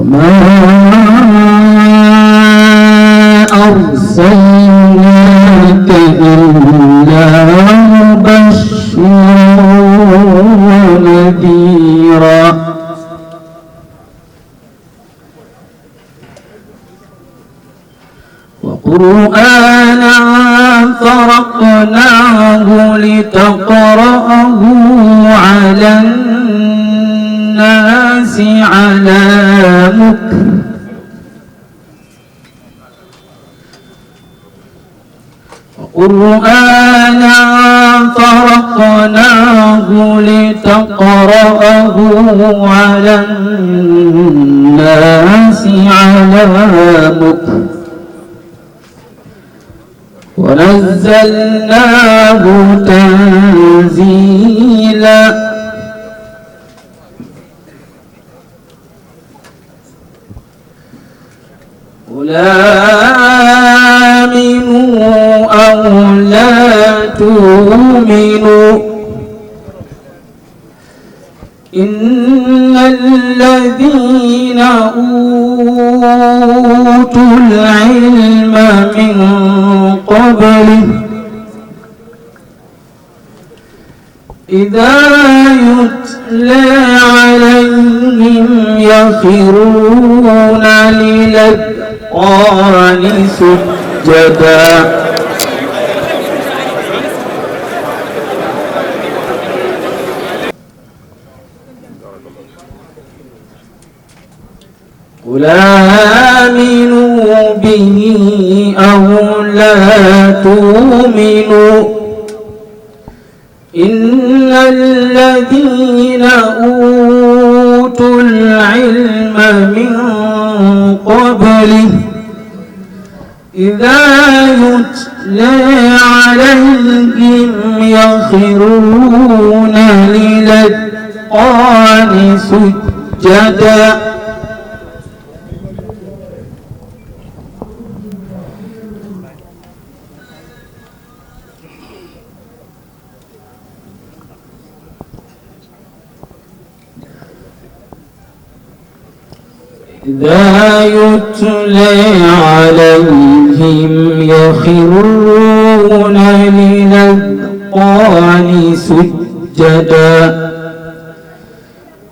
وما أرسلناك إلا مبشرا ونذيرا وقرآنا فرقناه لتقرأه على الناس على مكر وقرآنا فرقناه لتقرأه على الناس على مكر ونزلناه تنزيلا قل آمنوا أو لا تؤمنوا إن الذين أوتوا العلم من قبله إذا يتلى عليهم يخرون للأذقان سجدا قل آمنوا به أو لا تؤمنوا إن الذين أوتوا العلم من قبله إذا يتلى عليهم يخرون للأذقان سجدا إذا يتلى عليهم يخرون للأذقان سجدا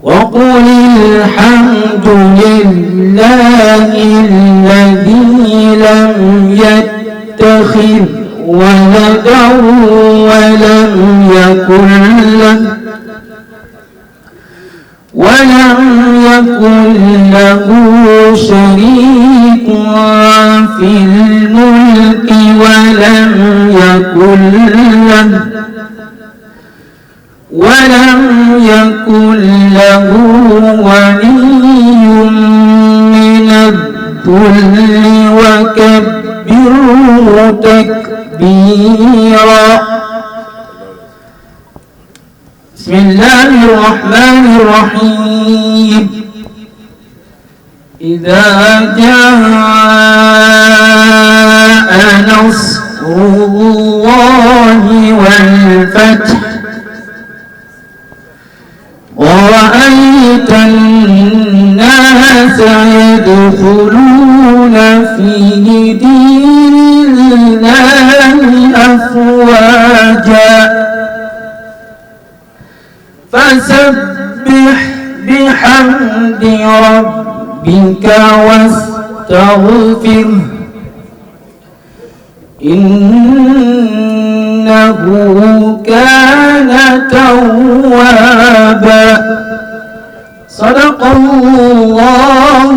وقل الحمد لله الذي لم يتخذ ولدا ولم يكن له شريك في الملك ولم يكن له ولي من الذل وكبره تكبيرا. بسم الله الرحمن الرحيم. إذا جاء نصر الله والفتح ورأيت الناس يدخلون في دين الله أفواجا فسبح بحمد ربك واستغفره إنه كان توابا. صدق الله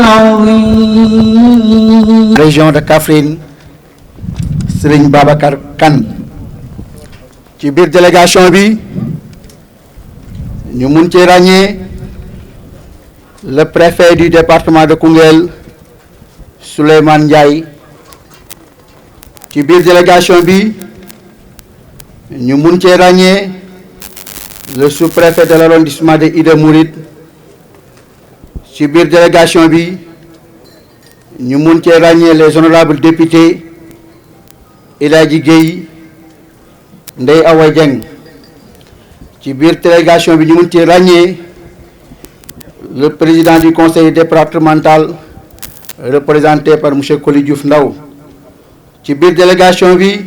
العظيم. Région de Kaffrine, Serigne Babacar Kane. ci biir délégation bi ñu mun ci ràññee le préfet du département de Koungheul Souleymane Ndiaye. ci biir délégation bi ñu mun ci ràññee le sous-préfet de l'arrondissement de Ida Mouride. ci biir délégation bi ñu mun ci ràññee les honorables députés El Hadji Gueye, Ndeye Awa Dieng. ci biir délégation bi ñu mun ci ràññee le président du conseil départemental représenté par M. Koli Diouf Ndaw ci biir délégation bi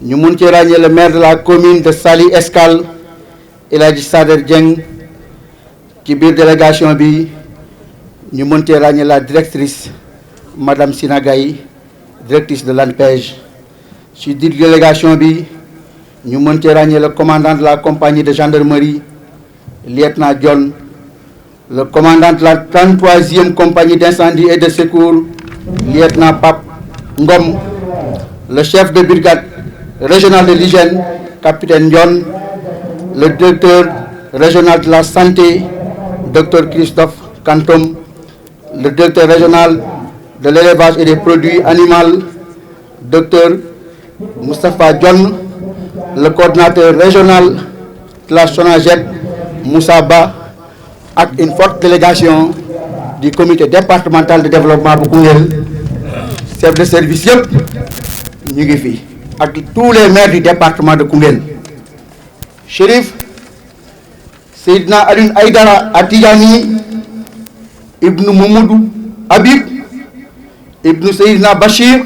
ñu mun ci ràññee le maire de la commune de Saly Escale El Hadji Sader Dieng ci biir délégation bi ñu mun ci ràññee la directrice madame Sina Gaye directrice de l'ANPEJ ci biir délégation bi ñu mun ci ràññee le commandant de la compagnie de gendarmerie lieutenant John, le commandant de la 33e compagnie d'incendie et de secours, lieutenant Pape Ngom, le chef de brigade régional de l'hygiène, capitaine John, le directeur régional de la santé, Dr Christophe Kantom, le directeur régional de l'élevage et des produits animaux, Dr Moustapha John, le coordinateur régional de la SONAGED, Moussa Ba, ak une forte délégation du comité départemental de développement bu Koungheul, chef de service yëpp ñu ngi fi ak tous les maires du département de Koungheul. Chérif Seydina Alioune Aïdara Atijani ibnu Mamadou Habib ibnu Seydina Bachir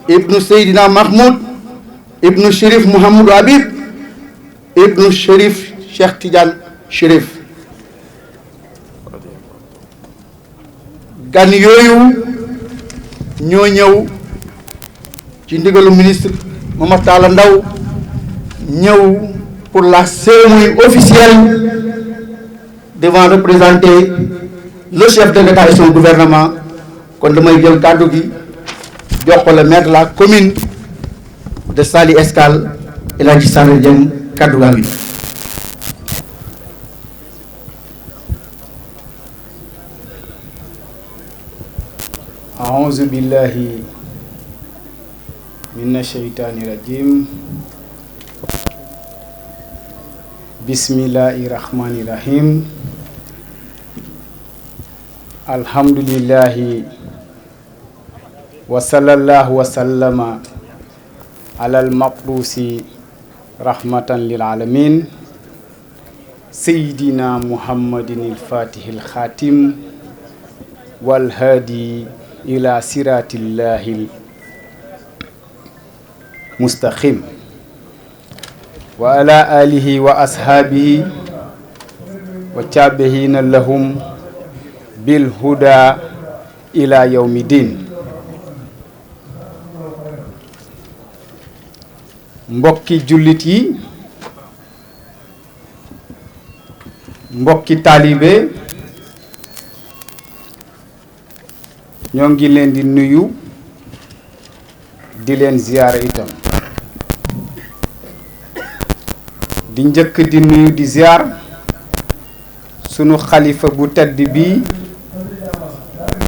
ibnu Seydina Mahmoud ibnu Chérif Mouhamadou Habib ibnu Chérif Cheikh Tidiane Chérif. gan yooyu ñoo ñëw ci ndigalu ministre Momar Talla Ndaw ñëw pour la cérémonie officielle devant représenter le chef de l'État et son gouvernement. kon damay jël kàddu gi jox ko le maire de la commune de Saly Escale El Hadji Sader Dieng kàddu gaa ngi. أعوذ بالله من الشيطان الرجيم بسم الله الرحمن الرحيم الحمد لله وصلى الله وسلم على المبعوث رحمة للعالمين سيدنا محمد الفاتح الخاتم والهادي إلى صراط الله المستقيم وعلى آله وأصحابه وتابعين لهم بالهدى إلى يوم الدين. mbokki jullit yi mbokki taalibe ñoo ngi leen di nuyu di leen ziyaara itam di njëkk di nuyu di ziyaar sunu xalifa bu tedd bi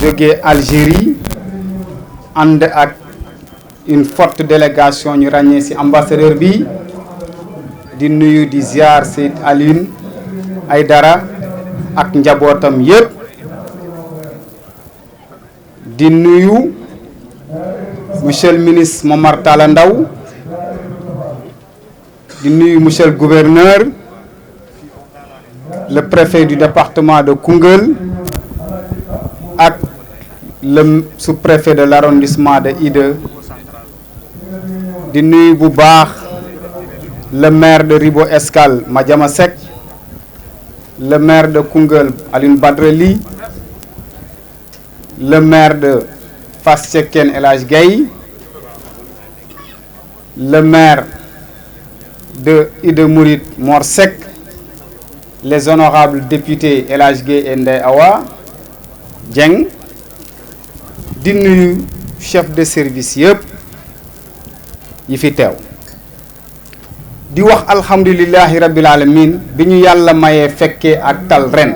jóge Algérie ànd ak une forte délégation ñu ràññee ci ambassadeur bi di nuyu di ziyaar Seyd Alioune Aïdara ak njabootam yépp di nuyu monsieur le ministre Momar Talla Ndaw di nuyu monsieur le gouverneur le préfet du département de Koungheul ak le sous-préfet de l'arrondissement de Ida di nuyu bu baax le maire de Ribo Escale Madiama Seck le maire de Koungheul Alioune Badara Ly le maire de Fass Cekkeen El Hadj Gaye le maire de Ida Mouride Mor Seck les honorables députés El Hadj Gueye et Ndeye Awa Dieng di nuyu chef de service yëpp yi fi teew di wax alhamdulillahi rabbil alamin bi ñu yàlla mayee fekkee ak tal ren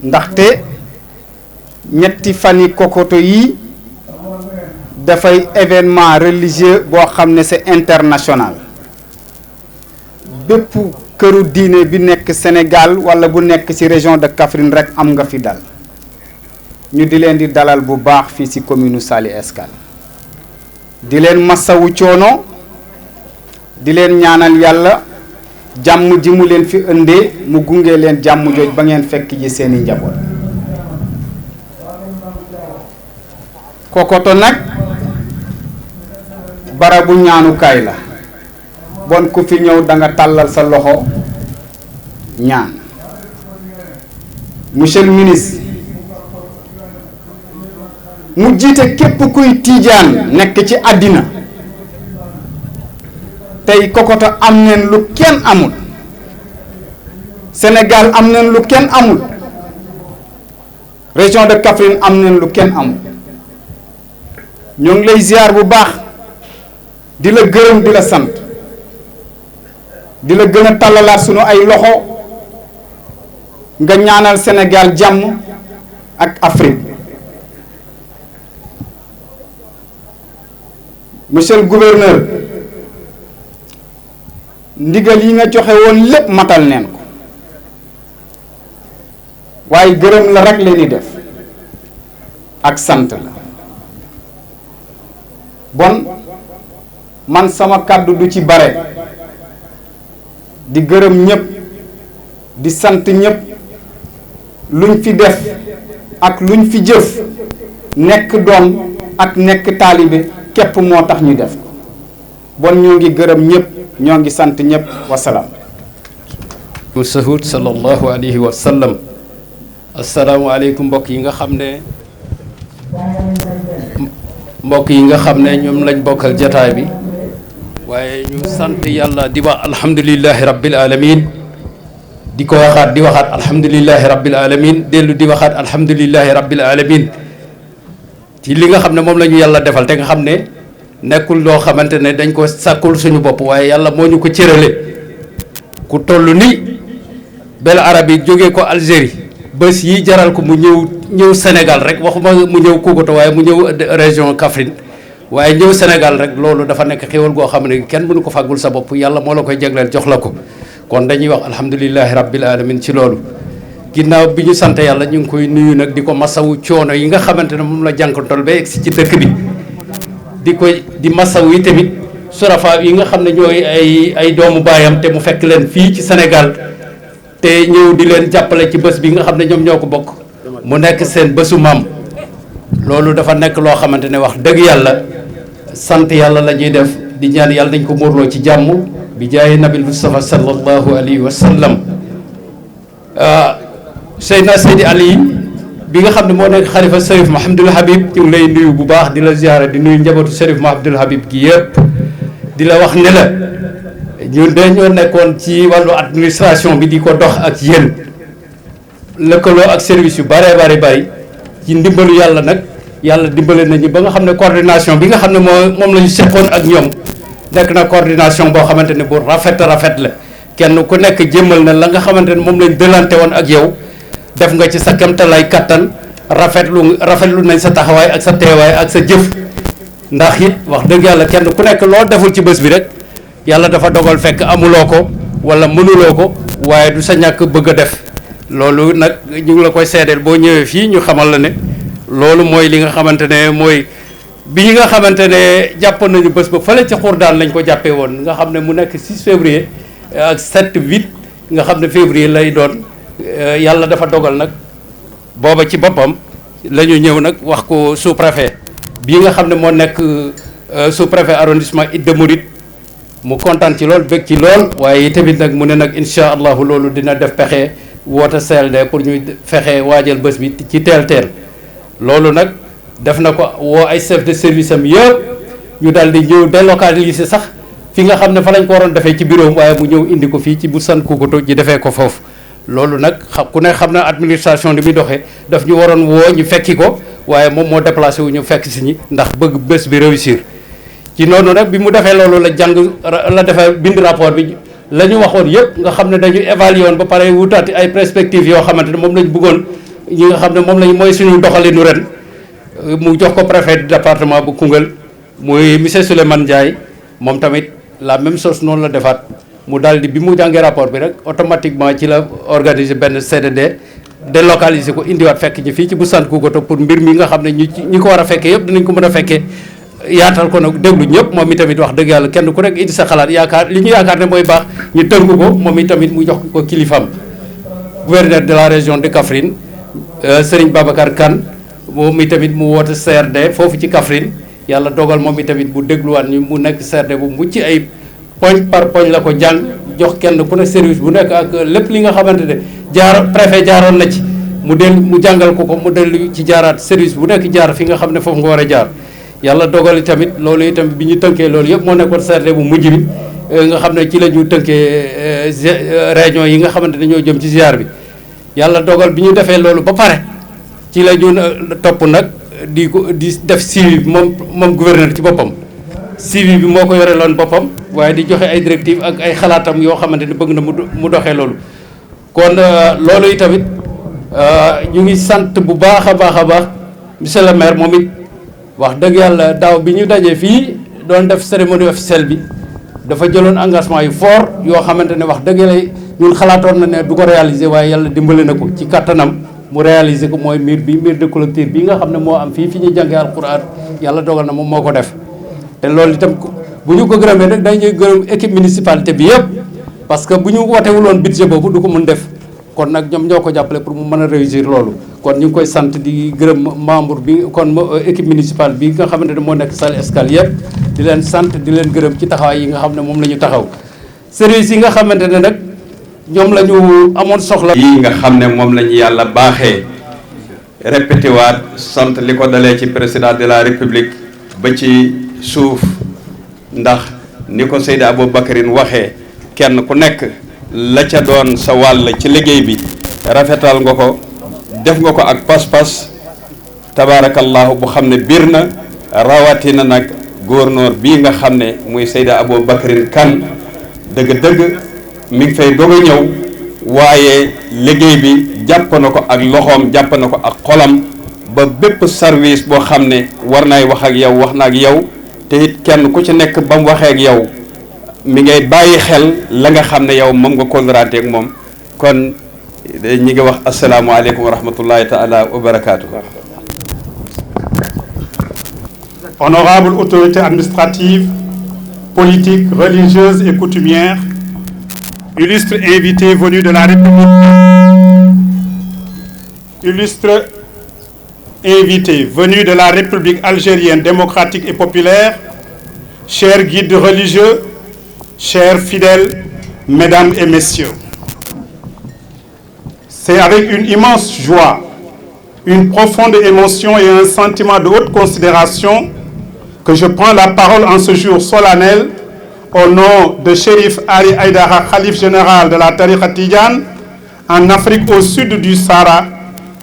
ndaxte ñetti fani kokoto yi dafay événement religieux boo xam ne c'est international bépp këru diine bi nekk Sénégal wala bu nekk ci région de Kaffrine rek am nga fi dal ñu di leen di dalal bu baax fii ci commune Saly Escale di leen massawu coono di leen ñaanal yàlla jàmm ji mu leen fi ëndee mu gunge leen jàmm jooj ba ngeen fekk ji seeni njaboot. Kokoto nag barabu ñaanukaay la bon ku fi ñëw da nga tàllal sa loxo ñaan. Monsieur le ministre mu jiite képp kuy tiijaan nekk ci àddina tey Kokoto am neen lu kenn amul, Sénégal am neen lu kenn amul, région de Kaffrine am neen lu kenn amul. ñoo ngi lay ziar bu baax di la gërëm di la sant di la gën a tàllalaat sunu ay loxo nga ñaanal Sénégal jàmm ak Afrique. Monsieur le gouverneur, ndigal yi nga joxe woon lépp matal neen ko waaye gërëm la rek leen di def ak sant la. bon man sama kàddu du ci bare di gërëm ñëpp di sant ñëpp luñ fi def ak luñ fi jëf nekk doom ak nekk taalibe képp moo tax ñu def ko. bon ñoo ngi gërëm ñëpp ñoo ngi sant ñëpp wasalaam. sahud sallallahu alayhi wa sallam. asalaamaaleykum mbokk yi nga xam ne ñoom lañ bokkal jataay bi waaye ñu sant yàlla di wax alhamdulillahi rabbil alamin di ko waxaat di waxaat alhamdulillahi rabbil alamin dellu di waxaat alhamdulillahi rabbil alamin ci li nga xam ne moom la ñu yàlla defal te nga xam ne nekkul loo xamante ne dañ ko sàkkul suñu bopp waaye yàlla moo ñu ko cërale. ku toll ni Bel Arabi jógee ko Algérie bés yi jaral ko mu ñëw Sénégal rek waxuma mu ñëw Kokoto waaye mu ñëw région Kaffrine waaye ñëw Sénégal rek loolu dafa nekk xéwal goo xam ne kenn mënu ko fàggul sa bopp yàlla moo la koy jagleel jox la ko. kon dañuy wax alhamdulillahi rabbil alamin ci loolu ginnaaw bi ñu sant yàlla ñu ngi koy nuyu nag di ko masawu coono yi nga xamante ne moom la jànkontol ba egsi ci dëkk bi di masawu yi tamit surafa yi nga xam ne ñooy ay doomu baayam te mu fekk leen fii ci Sénégal te ñëw di leen jàppale ci bés bi nga xam ne ñoom ñoo ko bokk mu nekk seen bésu maam. loolu dafa nekk loo xamante ne wax dëgg yàlla sant yàlla la ñuy def di ñaan yàlla dañ ko muurloo ci jàmm bi jaaye nabil Mustafa sallallahu alayhi wa sallam. Seydina Seydi Ali bi nga xam ne moo nekk xalifa Serif Mahamadul Habib ñu ngi lay nuyu bu baax di la ziyaara di nuyu njabootu Serif Mahamadul Habib gi yëpp di la wax ne la ñun dañoo nekkoon ci wàllu administration bi di ko dox ak yéen lëkkaloo ak service yu bari ci ndimbalu yàlla nag yàlla dimbale nañu ba nga xam ne coordination bi nga xam ne moom la ñu seqoon ak ñoom nekk na coordination boo xamante ne bu rafet la kenn ku nekk jëmmal na la nga xamante ne moom lañ dëlante woon ak yow def nga ci sa kemtalaay kattan rafetlu nañ sa taxawaay ak sa teewaay ak sa jëf ndax it wax dëgg yàlla kenn ku nekk loo deful ci bés bi rek yàlla dafa dogal fekk amuloo ko wala mënuloo ko waaye du sa ñàkk bëgg a def loolu nag ñu ngi la koy seedeel boo ñëwee fii ñu xamal la ne loolu mooy li nga xamante ne mooy bi ñi nga xamante ne jàpp nañu bés ba fële ci Xourdaan lañ ko jàppee woon nga xam ne mu nekk 6 février ak 7 8 nga xam ne février lay doon yàlla dafa dogal nag booba ci boppam la ñu ñëw nag wax ko sous-préfet bii nga xam ne moo nekk sous-préfet arrondissement Idda Mouride mu kontaan ci lool bëgg ci lool waaye tamit nag mu ne nag incha allahu loolu dina def pexe woote CLD pour ñu fexe waajal bés bi ci teel loolu nag def na ko woo ay chef de service am yëpp ñu daal di ñëw délocaliser sax fi nga xam ne fa lañ ko waroon defee ci bureau waaye mu ñëw indi ko fii ci bu san Kokoto ji defee ko foofu loolu nag ku ne xam na administration li muy doxee daf ñu waroon woo ñu fekki ko waaye moom moo déplacé wu ñu fekk si ñi ndax bëgg bés bi réussir ci noonu nag bi mu defee loolu la defee bind rapport bi la ñu waxoon yëpp nga xam ne dañu évalué woon ba pare wutaati ay perspectives yoo xamante ne moom lañ bëggoon ñi nga xam ne moom lañ mooy suñu doxalinu ren mu jox ko préfet du département bu Koungheul muy monsieur Souleymane Ndiaye moom tamit la même chose noonu la defaat mu daal di bi mu jàngee rapport bi rek automatiquement ci la organiser benn CDD délocaliser ko indiwaat fekk ñi fii ci bu sant Kokoto pour mbir mi nga xam ne ñi ko war a fekkee yëpp dinañ ko mën a fekkee yaatal ko nag déglu ñëpp moom itamit wax dëgg yàlla kenn ku nekk indi sa xalaat yaakaar li ñu yaakaar ne mooy baax ñu tënk ko moom itamit mu jox ko kilifam gouverneur de la région de Kaffrine Serigne Babacar Kane moom itamit mu woote CRD foofu ci Kaffrine yàlla dogal moom itamit bu dégluwaat ñu mu nekk CRD bu mucc ay poñ par poñ la ko jàng jox kenn ku nekk service bu nekk ak lépp li nga xamante ne préfet jaaroon na ci mu jàngal ko mu dellu ci jaaraat service bu nekk jaar fi nga xam ne foofu nga war a jaar yàlla dogal tamit loolu itam bi ñu tënkee loolu yëpp moo nekkoon CRD bu mujj bi nga xam ne ci la ñu tënkee réunion yi nga xamante ne ñoo jëm ci ziar bi yàlla dogal bi ñu defee loolu ba pare ci la ñu topp nag di def suivi bi moom gouverneur ci boppam suivi bi moo ko yore loon boppam waaye di joxe ay directives ak ay xalaatam yoo xamante ne bëgg na mu doxee loolu kon loolu itamit ñu ngi sant bu baax a baax monsieur le maire moom it wax dëgg yàlla daaw bi ñu dajee fii doon def cérémonie officielle bi dafa jëloon engagement yu fort yoo xamante ne wax dëgg yàlla ñun xalaatoon na ne du ko réaliser waaye yàlla dimbale na ko ci kattanam mu réaliser ko mooy mur de clôture bi nga xam ne moo am fii fi ñuy jàngee alquran yàlla dogal na moom moo ko def te loolu itam bu ñu ko gërëmee rek dañuy gërëm équipe municipalité bi yëpp parce que bu ñu wootewul woon budget boobu du ko mun def kon nag ñoom ñoo ko jàppale pour mu mën a réussir loolu kon ñu ngi koy sant di gërëm membre bi kon équipe municipale bi nga xamante ne moo nekk Saly Escale yëpp di leen sant di leen gërëm ci taxawaay yi nga xam ne moom la ñu taxaw service yi nga xamante ne nag ñoom la ñu amoon soxla. yi nga xam ne moom la ñu yàlla baaxee répété waat sant li ko dalee ci président de la république ba ci suuf ndax ni ko Seydi Aboubacarine waxee kenn ku nekk la ca doon sa wàll ci liggéey bi rafetal nga ko def nga ko ak pas-pas tabaarakallahu bu xam ne biir na rawatina nag gouverneur bii nga xam ne muy Seydi Aboubacarine Kane dëgg-dëgg mi ngi fay doog a ñëw waaye liggéey bi jàpp na ko ak loxoom jàpp na ko ak xolam ba bépp service boo xam ne war naay wax ak yow wax na ak yow te it kenn ku ci nekk ba mu waxee ak yow mi ngay bàyyi xel la nga xam ne yow moom nga kóllëraatee ak moom kon ñi ngi wax asalaamualeykum wa rahmatullahi taala wa barakaatu. Honorable autorité administrative, politique, religieuse et coutumière, illustre invité venu de la République, illustre invité venu de la République algérienne démocratique et populaire, chers guides religieux, chers fidèles, mesdames et messieurs. C'est avec une immense joie, une profonde émotion et un sentiment de haute considération que je prends la parole en ce jour solennel au nom de Chérif Ali Aïdara, Khalife général de la Tariqa Tidjane, en Afrique au sud du Sahara,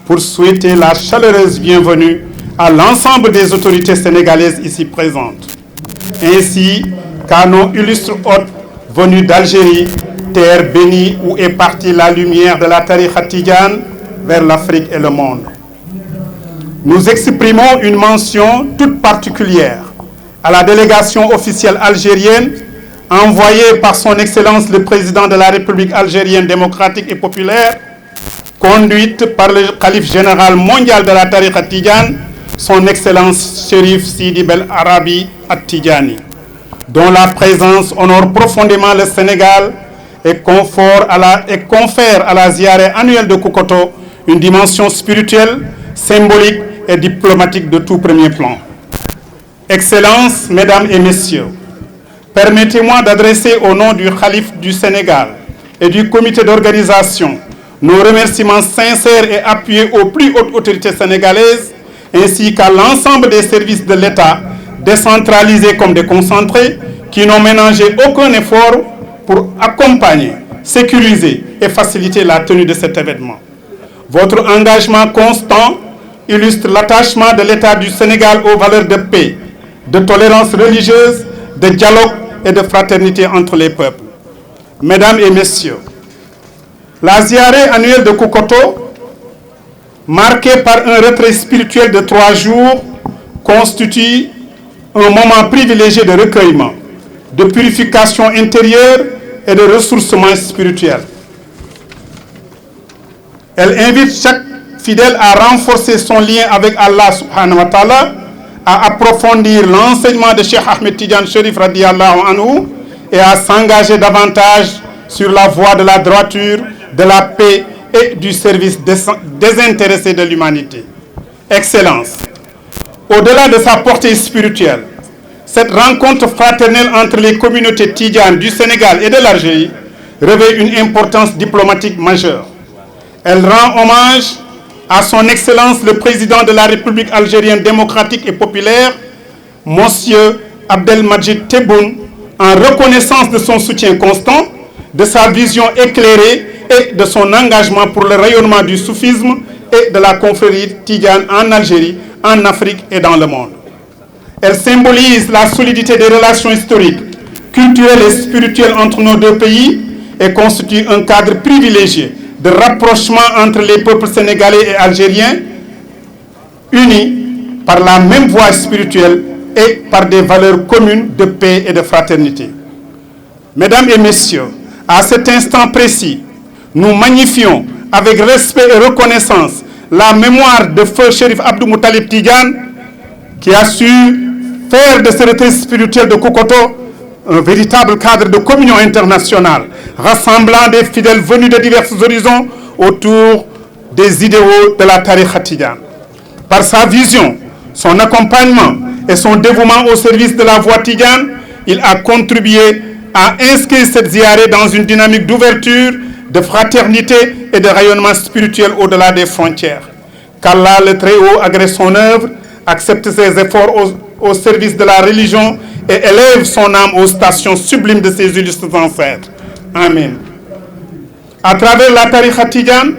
pour souhaiter la chaleureuse bienvenue à l'ensemble des autorités sénégalaises ici présentes, ainsi qu'à nos illustres hôtes venus d'Algérie, terre bénie où est partie la lumière de la Tariqa Tidjane vers l'Afrique et le monde. Nous exprimons une mention toute particulière à la délégation officielle algérienne envoyée par son Excellence le Président de la République algérienne démocratique et populaire, conduite par le Khalife général mondial de la Tariqa Tidjane, son Excellence Chérif Sidi Bel Arabi At-Tidjani, dont la présence honore profondément le Sénégal et confère à la ziaré annuelle de Kokoto une dimension spirituelle, symbolique et diplomatique de tout premier plan. Excellences, Mesdames et Messieurs, permettez-moi d'adresser au nom du Khalife du Sénégal et du comité d'organisation nos remerciements sincères et appuyés aux plus hautes autorités sénégalaises ainsi qu'à l'ensemble des services de l'État, décentralisés comme déconcentrés, qui n'ont ménagé aucun effort pour accompagner, sécuriser et faciliter la tenue de cet événement. Votre engagement constant illustre l'attachement de l'État du Sénégal aux valeurs de paix, de tolérance religieuse, de dialogue et de fraternité entre les peuples. Mesdames et Messieurs, la ziaré annuelle de Kokoto, marquée par un retrait spirituel de 3 jours, constitue un moment privilégié de recueillement, de purification intérieure et de ressourcement spirituel. Elle invite chaque fidèle à renforcer son lien avec Allah subhanahu wa ta'ala à approfondir l'enseignement de Cheikh Ahmed Tidiane Chérif radiyallahu anhu et à s'engager davantage sur la voie de la droiture, de la paix et du service désintéressé de l'humanité. Excellence, au-delà de sa portée spirituelle, cette rencontre fraternelle entre les communautés tidjanes du Sénégal et de l'Algérie revêt une importance diplomatique majeure. Elle rend hommage à son Excellence le Président de la République algérienne démocratique et populaire, Monsieur Abdelmadjid Tebboune, en reconnaissance de son soutien constant, de sa vision éclairée et de son engagement pour le rayonnement du soufisme et de la confrérie tidjane en Algérie, en Afrique et dans le monde. Elle symbolise la solidité des relations historiques, culturelles et spirituelles entre nos deux pays et constitue un cadre privilégié de rapprochement entre les peuples sénégalais et algériens, unis par la même voie spirituelle et par des valeurs communes de paix et de fraternité. Mesdames et messieurs, à cet instant précis, nous magnifions avec respect et reconnaissance la mémoire de feu Chérif Abdou Moutalib Tidiane, qui a su faire de ce retrait spirituel de Kokoto un véritable cadre de communion internationale, rassemblant des fidèles venus de divers horizons autour des idéaux de la tariqa tidjane. Par sa vision, son accompagnement et son dévouement au service de la voie tidjane, il a contribué à inscrire cette ziaré dans une dynamique d'ouverture, de fraternité et de rayonnement spirituel au-delà des frontières. Qu'Allah, le Très-Haut, agrée son œuvre, accepte ses efforts au service de la religion et élève son âme aux stations sublimes de ses illustres ancêtres. Amen. À travers la tariqa tidjane,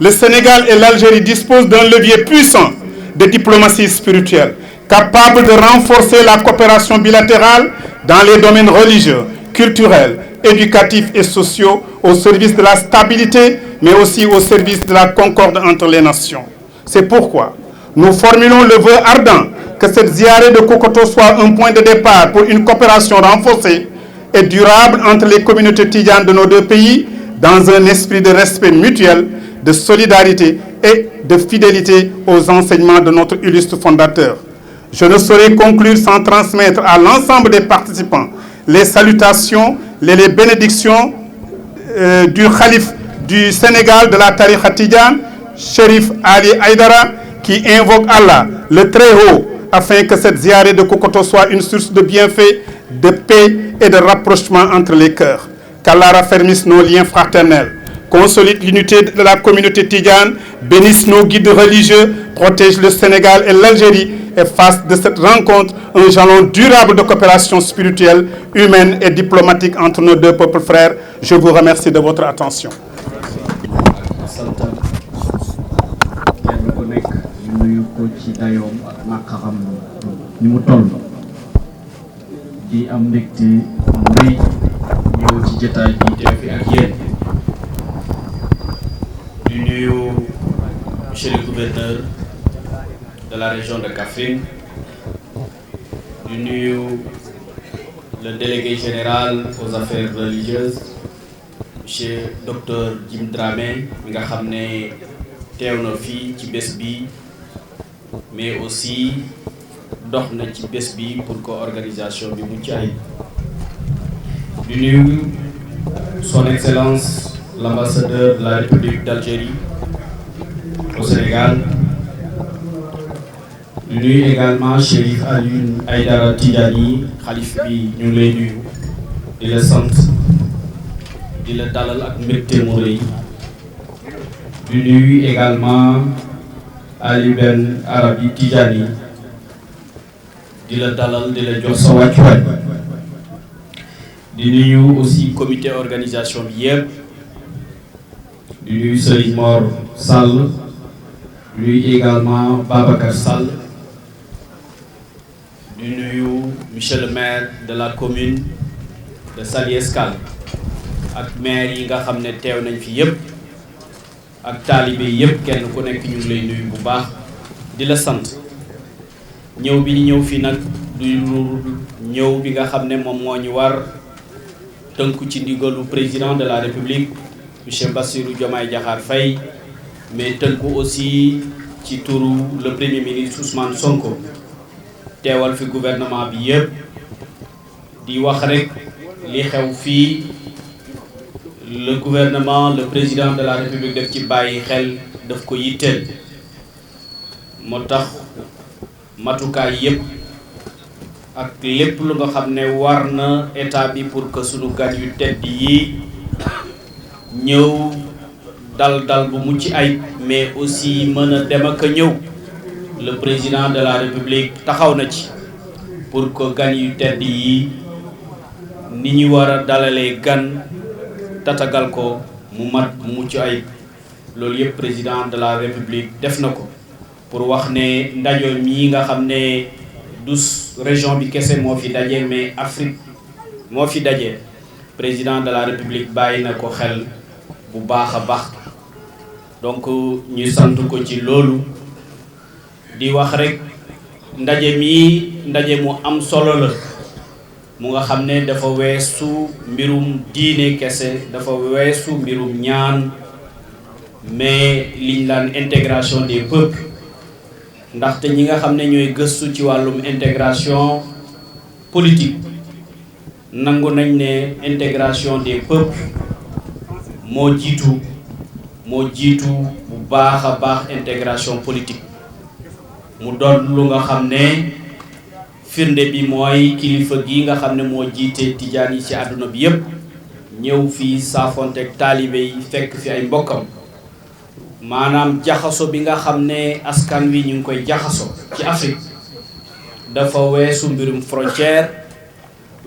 le Sénégal et l'Algérie disposent d'un levier puissant de diplomatie spirituelle, capable de renforcer la coopération bilatérale dans les domaines religieux, culturels, éducatifs et sociaux, au service de la stabilité, mais aussi au service de la concorde entre les nations. C'est pourquoi nous formulons le vœu ardent que cette ziaré de Kokoto soit un point de départ pour une coopération renforcée et durable entre les communautés tidjanes de nos deux pays, dans un esprit de respect mutuel, de solidarité et de fidélité aux enseignements de notre illustre fondateur. Je ne saurais conclure sans transmettre à l'ensemble des participants les salutations, les bénédictions du Khalif du Sénégal de la tariqa tidjane, Chérif Ali Aïdara, qui invoque Allah, le Très-Haut, afin que cette ziaré de Kokoto soit une source de bienfaits, de paix et de rapprochement entre les cœurs. Qu'Allah raffermisse nos liens fraternels, consolide l'unité de la communauté tidjane, bénisse nos guides religieux, protège le Sénégal et l'Algérie et fasse de cette rencontre un jalon durable de coopération spirituelle, humaine et diplomatique entre nos deux peuples frères. Je vous remercie de votre attention. Monsieur le gouverneur de la région de Kaffrine, le délégué général aux affaires religieuses, monsieur Dr Jim Dramé, mi nga xam ne teew na fii ci bés bi, mais aussi dox na ci bés bi pour que organisation bi mucc ayib. di nuyu son excellence l'ambassadeur de la République d'Algérie au Sénégal. di nuyu également Chérif Ali Aïdara Tidjani, xalif bi ñu ngi lay nuyu di la sant di la dalal ak mbégte mu rëy. di nuyu également Ali Ben Arabi Tidjani di la dalal di la jox sa wàccuwaay. di nuyu aussi comité organisation bi yëpp. di nuyu Serigne Mor Sall. di nuyu également Babacar Sall. di nuyu monsieur le maire de la commune de Saly Escale ak maire yi nga xam ne teew nañ fi yëpp ak taalibe yëpp kenn ku nekk ñu ngi lay nuyu bu baax di la sant. ñëw bi ñu ñëw fii nag du ñëw bi nga xam ne moom moo ñu war tënku ci ndigalu président de la république monsieur Bassirou Diomaye Diakhar Faye, mais tënku aussi ci turu le premier ministre Ousmane Sonko teewal fi gouvernement bi yëpp di wax rek li xew fii le gouvernement le président de la république daf ci bàyyi xel daf ko yitteel moo tax matukaay yëpp ak lépp lu nga xam ne war na état bi pour que sunu gan yu tedd yi ñëw dal bu mucc ay mais aussi mën a dem ak a ñëw le président de la république taxaw na ci pour que gan yu tedd yi ni ñu war a dalalee gan tatagal ko mu mat mu mucc ay loolu yëpp président de la république def na ko pour wax ne ndaje mii nga xam ne du région bi kese moo fi daje mais Afrique moo fi daje président de la république bàyyi na ko xel bu baax a baax donc ñu sant ko ci loolu di wax rek ndaje mii ndaje mu am solo la mu nga xam ne dafa weesu mbirum diine kese dafa weesu mbirum ñaan mais liñ laan intégration des peuples ndaxte ñi nga xam ne ñooy gëstu ci wàllum intégration politique nangu nañ ne intégration des peuples moo jiitu bu baax a baax intégration politique mu doon lu nga xam ne firnde bi mooy kilifa gi nga xam ne moo jiite tijaan yi ci àdduna bi yépp ñëw fii saafonteeg taalibe yi fekk fi ay mbokkam maanaam jaxaso bi nga xam ne askan wi ñu ngi koy jaxaso ci Afrique dafa weesu mbirum frontière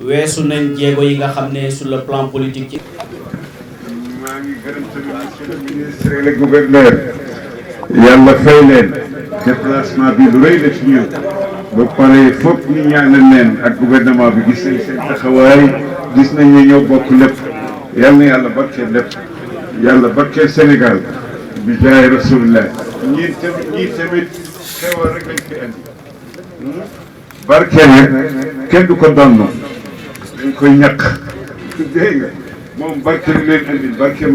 weesu nañ jéego yi nga xam ne sur le plan politique ci maa ngi gërëm tamit monsieur le ministre et le gouverneur yàlla fay leen déplacement bi lu rëy la ci ñun ba pare foog ñu ñaanal leen ak gouvernement bi gis nañ seen taxawaay gis nañ ne ñoo bokk lépp yal na yàlla barkeel lépp yàlla barkeel Sénégal bi jaay rasulillah ñii tamit xewal rek lañ fi andi barkeel nag kenn du ko donn dañ koy ñàkk dégg nga moom barke li leen andil barke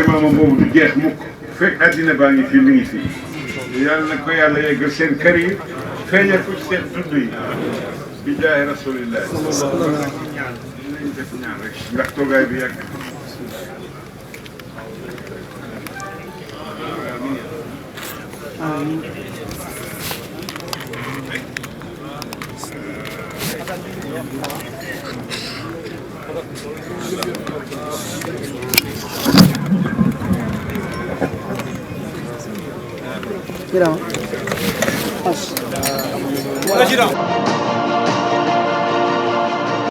maama boobu du jeex mukk fekk àddina baa ngi fii mi ngi fii yàlla na ko yàlla yeggal seen kër yi feeñal ko ci seen dund yi bi jaay rasulillah nañ def ñaan rek ndax toogaay bi yàgg Président.